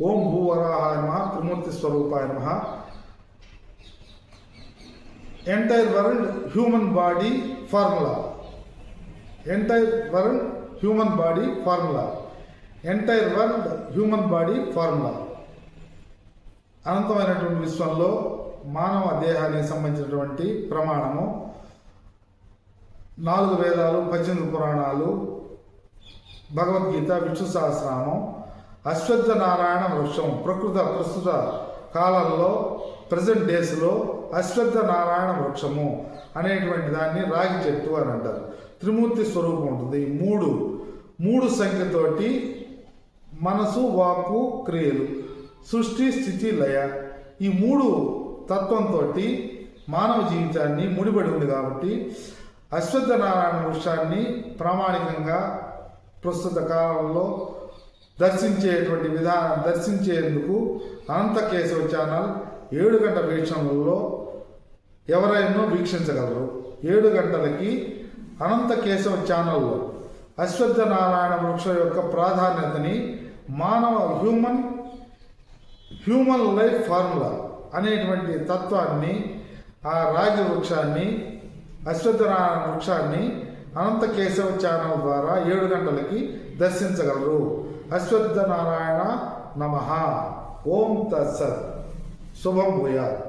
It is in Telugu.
ఓం భూవరాహాయ నమః, త్రిమూర్తి స్వరూపాయ నమః. Entire world human body formula. Entire world human body formula. Entire world human body formula. అనంతమైనటువంటి విశ్వంలో మానవ దేహానికి సంబంధించినటువంటి ప్రమాణము 4 వేదాలు, 18 పురాణాలు, భగవద్గీత, విష్ణు సహస్రనామం, అశ్వత్థ నారాయణ వృక్షం. ప్రస్తుత కాలంలో ప్రజెంట్ డేస్లో అశ్వత్థ నారాయణ వృక్షము అనేటువంటి దాన్ని రాగి చెట్టు అని అంటారు. త్రిమూర్తి స్వరూపం ఉంటుంది. మూడు సంఖ్యతోటి మనసు, వాక్కు, క్రియలు, సృష్టి, స్థితి, లయ, ఈ 3 తత్వంతో మానవ జీవితాన్ని ముడిపడి ఉంది. కాబట్టి అశ్వత్థ నారాయణ వృక్షాన్ని ప్రామాణికంగా ప్రస్తుత కాలంలో దర్శించేందుకు అనంత కేశవ ఛానల్ 7 గంటల వీక్షణలో ఎవరైనా వీక్షించగలరు. 7 గంటలకి అనంత కేశవ ఛానల్లో అశ్వత్థ నారాయణ వృక్షం యొక్క ప్రాధాన్యతని, మానవ హ్యూమన్ లైఫ్ ఫార్ములా అనేటువంటి తత్వాన్ని, ఆ రాగి వృక్షాన్ని, అశ్వత్థ నారాయణ వృక్షాన్ని అనంత కేశవ ఛానల్ ద్వారా 7 గంటలకి దర్శించగలరు. అశ్వత్థ నారాయణ నమః. ఓం తత్సత్. శుభం భూయాత్.